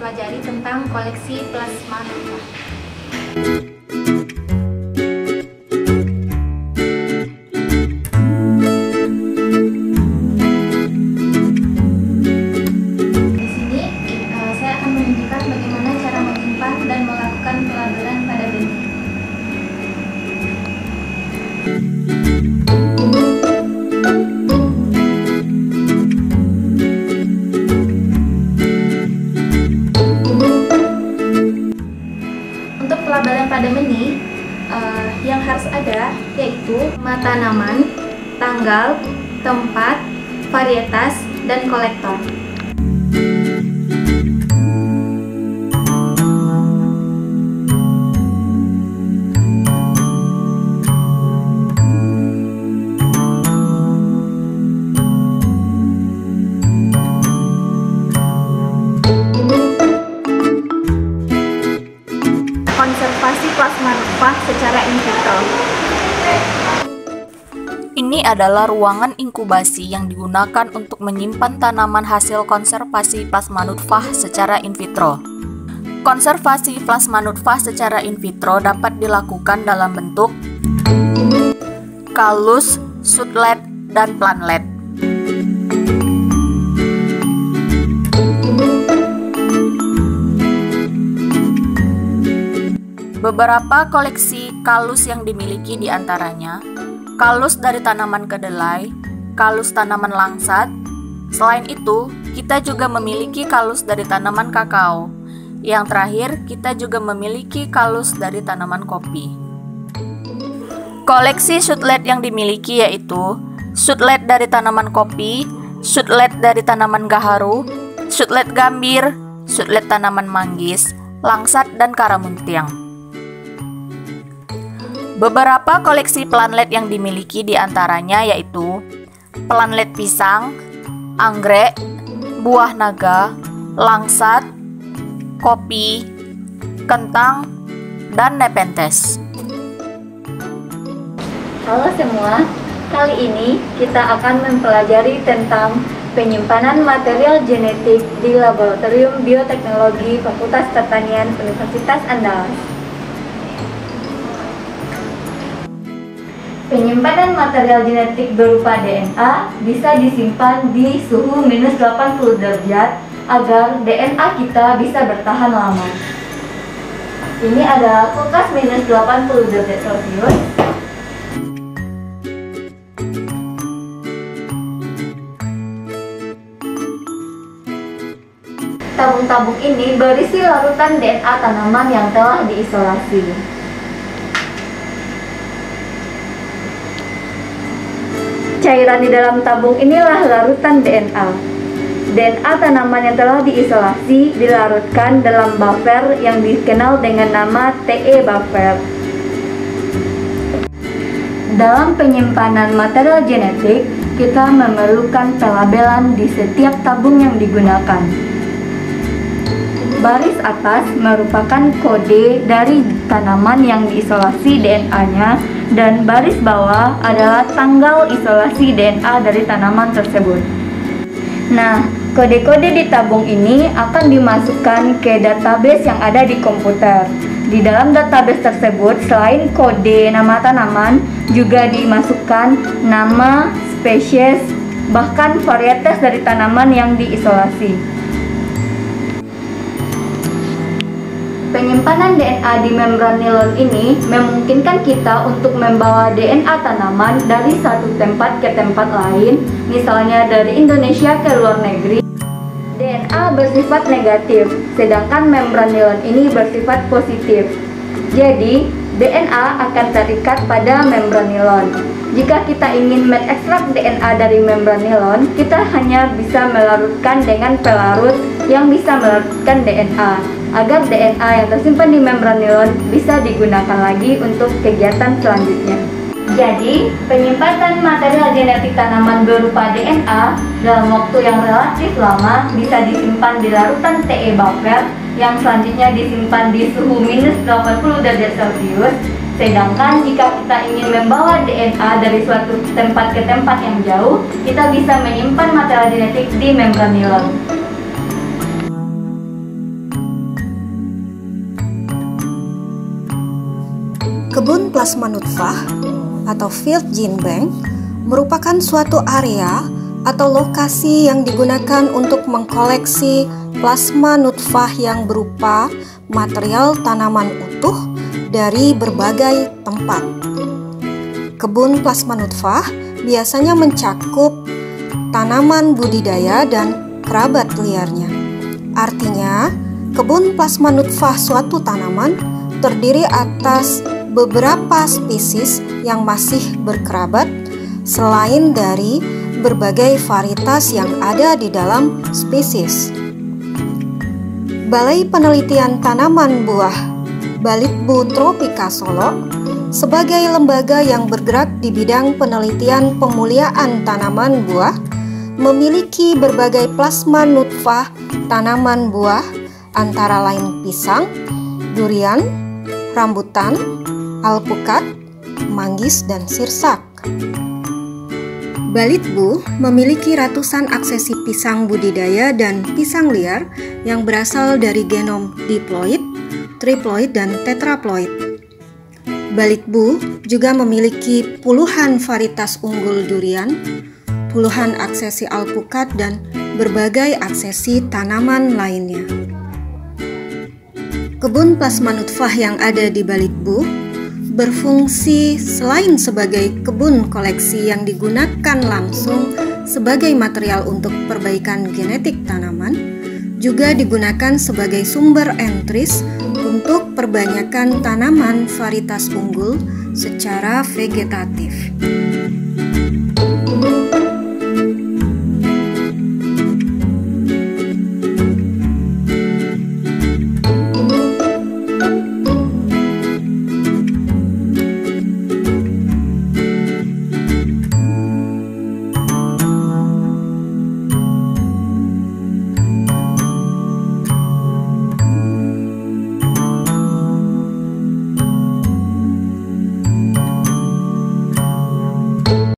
mempelajari tentang koleksi plasma nutfah. Di sini saya akan menunjukkan bagaimana cara menyimpan dan melakukan pelabelan pada benih. Untuk pelabelan pada benih yang harus ada yaitu nama tanaman, tanggal, tempat, varietas, dan kolektor. Konservasi plasma nutfah secara in vitro. Ini adalah ruangan inkubasi yang digunakan untuk menyimpan tanaman hasil konservasi plasma nutfah secara in vitro. Konservasi plasma nutfah secara in vitro dapat dilakukan dalam bentuk kalus, shootlet, dan planlet. Beberapa koleksi kalus yang dimiliki diantaranya kalus dari tanaman kedelai, kalus tanaman langsat. Selain itu, kita juga memiliki kalus dari tanaman kakao. Yang terakhir, kita juga memiliki kalus dari tanaman kopi. Koleksi shootlet yang dimiliki yaitu shootlet dari tanaman kopi, shootlet dari tanaman gaharu, shootlet gambir, shootlet tanaman manggis, langsat, dan karamuntiang. Beberapa koleksi planlet yang dimiliki diantaranya yaitu planlet pisang, anggrek, buah naga, langsat, kopi, kentang, dan nepenthes. Halo semua, kali ini kita akan mempelajari tentang penyimpanan material genetik di Laboratorium Bioteknologi Fakultas Pertanian Universitas Andalas. Penyimpanan material genetik berupa DNA bisa disimpan di suhu minus 80 derajat agar DNA kita bisa bertahan lama. Ini adalah kulkas minus 80 derajat Celcius. Tabung-tabung ini berisi larutan DNA tanaman yang telah diisolasi. Cairan di dalam tabung inilah larutan DNA. DNA tanaman yang telah diisolasi dilarutkan dalam buffer yang dikenal dengan nama TE buffer. Dalam penyimpanan material genetik, kita memerlukan pelabelan di setiap tabung yang digunakan. Baris atas merupakan kode dari tanaman yang diisolasi DNA-nya, dan baris bawah adalah tanggal isolasi DNA dari tanaman tersebut. Nah, kode-kode di tabung ini akan dimasukkan ke database yang ada di komputer. Di dalam database tersebut, selain kode nama tanaman, juga dimasukkan nama, spesies, bahkan varietas dari tanaman yang diisolasi. Penyimpanan DNA di membran nilon ini memungkinkan kita untuk membawa DNA tanaman dari satu tempat ke tempat lain, misalnya dari Indonesia ke luar negeri. DNA bersifat negatif, sedangkan membran nilon ini bersifat positif. Jadi, DNA akan terikat pada membran nilon. Jika kita ingin mengekstrak DNA dari membran nilon, kita hanya bisa melarutkan dengan pelarut yang bisa melarutkan DNA, agar DNA yang tersimpan di membran nilon bisa digunakan lagi untuk kegiatan selanjutnya. Jadi, penyimpanan material genetik tanaman berupa DNA dalam waktu yang relatif lama bisa disimpan di larutan TE buffer yang selanjutnya disimpan di suhu minus 80 derajat Celcius. Sedangkan jika kita ingin membawa DNA dari suatu tempat ke tempat yang jauh, kita bisa menyimpan material genetik di membran nilon. Kebun plasma nutfah atau field gene bank merupakan suatu area atau lokasi yang digunakan untuk mengkoleksi plasma nutfah yang berupa material tanaman utuh dari berbagai tempat. Kebun plasma nutfah biasanya mencakup tanaman budidaya dan kerabat liarnya. Artinya, kebun plasma nutfah suatu tanaman terdiri atas beberapa spesies yang masih berkerabat selain dari berbagai varietas yang ada di dalam spesies. Balai Penelitian Tanaman Buah Balitbu Tropika Solo sebagai lembaga yang bergerak di bidang penelitian pemuliaan tanaman buah memiliki berbagai plasma nutfah tanaman buah antara lain pisang, durian, rambutan, alpukat, manggis, dan sirsak. Balitbu memiliki ratusan aksesi pisang budidaya dan pisang liar yang berasal dari genom diploid, triploid, dan tetraploid. Balitbu juga memiliki puluhan varietas unggul durian, puluhan aksesi alpukat, dan berbagai aksesi tanaman lainnya. Kebun plasma nutfah yang ada di Balitbu berfungsi selain sebagai kebun koleksi yang digunakan langsung sebagai material untuk perbaikan genetik tanaman, juga digunakan sebagai sumber entris untuk perbanyakan tanaman varietas unggul secara vegetatif.